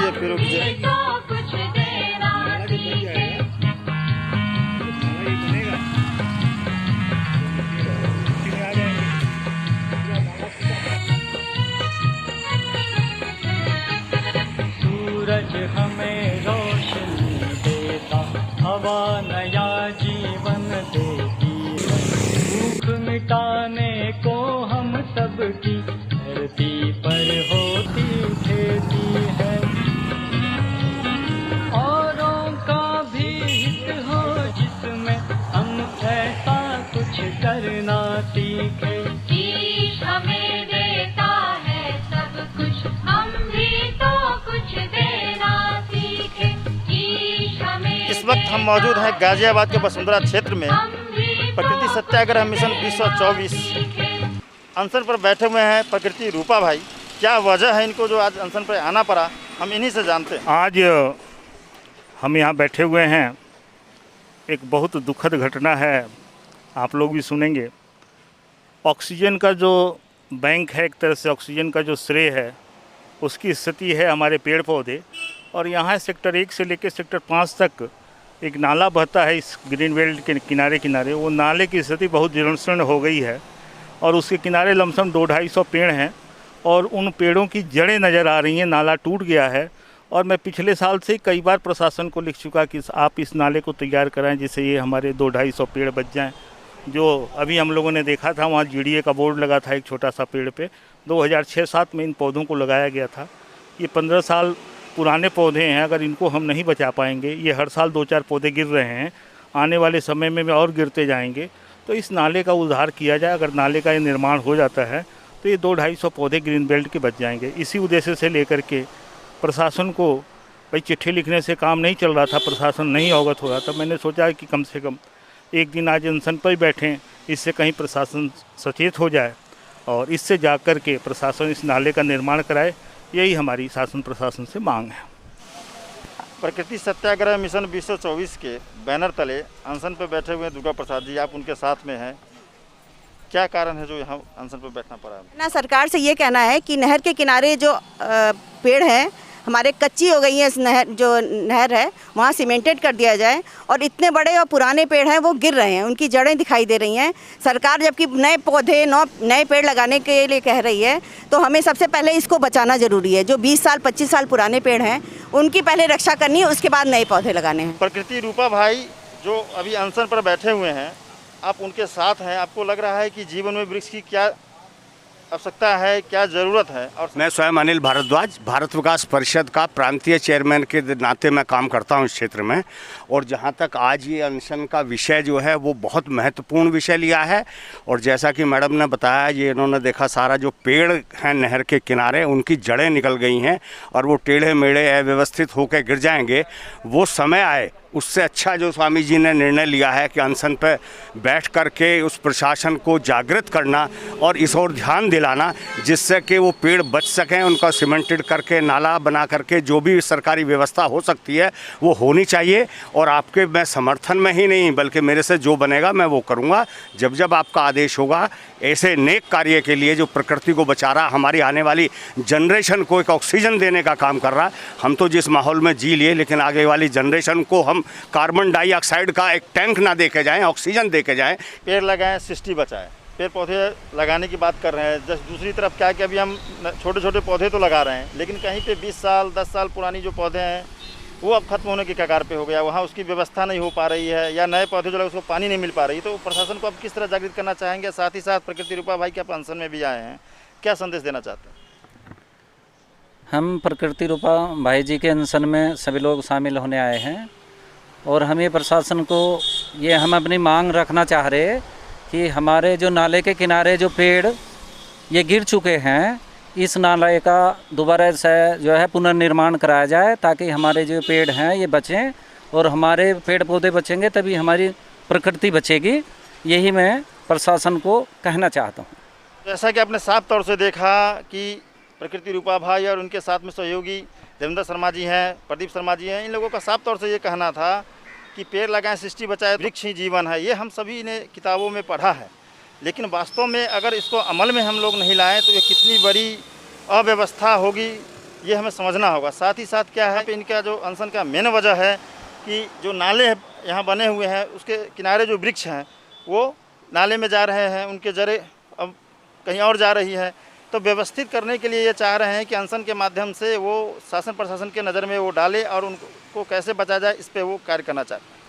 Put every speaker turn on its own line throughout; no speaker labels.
लीजिए फिर रुक जाइए।
सूरज हमें रोशनी देता, हवा नया जीवन देती, भूख मिटाने को हम सबकी धरती पर होती खेती है। औरों का भी हित हो जिसमें हम ऐसा कुछ करना सीखे।
ईश हमें देता है सब कुछ, हम भी तो कुछ देना सीखे। ईश हमें
इस वक्त हम मौजूद हैं गाजियाबाद के वसुंधरा क्षेत्र में प्रकृति सत्याग्रह मिशन 2024 अनशन पर बैठे हुए हैं प्रकृति रूपा भाई। क्या वजह है इनको जो आज अनशन पर आना पड़ा, हम इन्हीं से जानते हैं।
आज हम यहाँ बैठे हुए हैं, एक बहुत दुखद घटना है, आप लोग भी सुनेंगे। ऑक्सीजन का जो बैंक है, एक तरह से ऑक्सीजन का जो श्रेय है, उसकी स्थिति है हमारे पेड़ पौधे। और यहाँ सेक्टर 1 से लेकर सेक्टर 5 तक एक नाला बहता है इस ग्रीन बेल्ट के किनारे किनारे। वो नाले की स्थिति बहुत जीर्ण हो गई है और उसके किनारे लमसम 200-250 पेड़ हैं और उन पेड़ों की जड़ें नज़र आ रही हैं। नाला टूट गया है और मैं पिछले साल से कई बार प्रशासन को लिख चुका कि आप इस नाले को तैयार कराएं जिससे ये हमारे 200-250 पेड़ बच जाएं। जो अभी हम लोगों ने देखा था, वहाँ GDA का बोर्ड लगा था एक छोटा सा पेड़ पे। 2006-07 में इन पौधों को लगाया गया था। ये 15 साल पुराने पौधे हैं, अगर इनको हम नहीं बचा पाएंगे, ये हर साल 2-4 पौधे गिर रहे हैं, आने वाले समय में और गिरते जाएंगे। तो इस नाले का उद्धार किया जाए। अगर नाले का ये निर्माण हो जाता है तो ये 200-250 पौधे ग्रीन बेल्ट के बच जाएंगे। इसी उद्देश्य से लेकर के प्रशासन को, भाई चिट्ठी लिखने से काम नहीं चल रहा था, प्रशासन नहीं अवगत हो रहा था। मैंने सोचा कि कम से कम एक दिन आज अनशन पर बैठें, इससे कहीं प्रशासन सचेत हो जाए और इससे जा कर के प्रशासन इस नाले का निर्माण कराए। यही हमारी शासन प्रशासन से मांग है।
प्रकृति सत्याग्रह मिशन 2024 के बैनर तले अनशन पर बैठे हुए दुर्गा प्रसाद जी, आप उनके साथ में हैं। क्या कारण है जो यहाँ अनशन पर बैठना पड़ा है?
ना सरकार से ये कहना है कि नहर के किनारे जो पेड़ हैं हमारे कच्ची हो गई है, इस नहर है वहाँ सीमेंटेड कर दिया जाए। और इतने बड़े और पुराने पेड़ हैं वो गिर रहे हैं, उनकी जड़ें दिखाई दे रही हैं। सरकार जबकि नए पौधे नए पेड़ लगाने के लिए कह रही है, तो हमें सबसे पहले इसको बचाना ज़रूरी है। जो 20 साल 25 साल पुराने पेड़ हैं उनकी पहले रक्षा करनी है, उसके बाद नए पौधे लगाने हैं।
प्रकृति रूपा भाई जो अभी अनशन पर बैठे हुए हैं, आप उनके साथ हैं, आपको लग रहा है कि जीवन में वृक्ष की क्या आवश्यकता है, क्या ज़रूरत है? और
मैं स्वयं अनिल भारद्वाज, भारत विकास परिषद का प्रांतीय चेयरमैन के नाते मैं काम करता हूं इस क्षेत्र में। और जहां तक आज ये अनशन का विषय जो है वो बहुत महत्वपूर्ण विषय लिया है। और जैसा कि मैडम ने बताया, ये इन्होंने देखा सारा जो पेड़ हैं नहर के किनारे, उनकी जड़ें निकल गई हैं और वो टेढ़े मेढ़े अव्यवस्थित होकर गिर जाएंगे। वो समय आए, उससे अच्छा जो स्वामी जी ने निर्णय लिया है कि अनशन पर बैठ कर के उस प्रशासन को जागृत करना और इस ओर ध्यान दिलाना, जिससे कि वो पेड़ बच सकें, उनका सीमेंटेड करके नाला बना करके जो भी सरकारी व्यवस्था हो सकती है वो होनी चाहिए। और आपके मैं समर्थन में ही नहीं बल्कि मेरे से जो बनेगा मैं वो करूँगा। जब जब आपका आदेश होगा, ऐसे नेक कार्य के लिए जो प्रकृति को बचा रहा, हमारी आने वाली जनरेशन को एक ऑक्सीजन देने का काम कर रहा। हम तो जिस माहौल में जी लिए, लेकिन आगे वाली जनरेशन को हम कार्बन डाइऑक्साइड का एक टैंक ना दे के जाएँ, ऑक्सीजन दे के जाएँ।
पेड़ लगाएं, सृष्टि बचाएं। पेड़ पौधे लगाने की बात कर रहे हैं। जस्ट दूसरी तरफ क्या है कि अभी हम छोटे छोटे पौधे तो लगा रहे हैं, लेकिन कहीं पे 20 साल 10 साल पुरानी जो पौधे हैं वो अब खत्म होने की कगार पे हो गया। वहाँ उसकी व्यवस्था नहीं हो पा रही है, या नए पौधे जो लगे उसको पानी नहीं मिल पा रही। तो प्रशासन को अब किस तरह जागृत करना चाहेंगे? साथ ही साथ प्रकृति रूपा भाई के आप अनशन में भी आए हैं, क्या संदेश देना चाहते हैं?
हम प्रकृति रूपा भाई जी के अनशन में सभी लोग शामिल होने आए हैं और हमें प्रशासन को ये हम अपनी मांग रखना चाह रहे कि हमारे जो नाले के किनारे जो पेड़ ये गिर चुके हैं, इस नाले का दोबारा से जो है पुनर्निर्माण कराया जाए, ताकि हमारे जो पेड़ हैं ये बचें और हमारे पेड़ पौधे बचेंगे तभी हमारी प्रकृति बचेगी। यही मैं प्रशासन को कहना चाहता हूँ।
जैसा कि आपने साफ तौर से देखा कि प्रकृति रूपा भाई और उनके साथ में सहयोगी देवेंद्र शर्मा जी हैं, प्रदीप शर्मा जी हैं, इन लोगों का साफ तौर से ये कहना था कि पेड़ लगाएं, सृष्टि बचाएं, वृक्ष ही जीवन है। ये हम सभी ने किताबों में पढ़ा है, लेकिन वास्तव में अगर इसको अमल में हम लोग नहीं लाएं तो ये कितनी बड़ी अव्यवस्था होगी, ये हमें समझना होगा। साथ ही साथ क्या है, इनका जो अनशन का मेन वजह है कि जो नाले यहाँ बने हुए हैं उसके किनारे जो वृक्ष हैं वो नाले में जा रहे हैं, उनके जड़ें अब कहीं और जा रही है। तो व्यवस्थित करने के लिए ये चाह रहे हैं कि अनशन के माध्यम से वो शासन प्रशासन के नज़र में वो डाले और उनको कैसे बचा जाए इस पर वो कार्य करना चाहते हैं।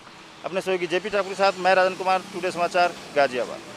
अपने सहयोगी जेपी ठाकुर के साथ मैं राजन कुमार, टुडे समाचार, गाजियाबाद।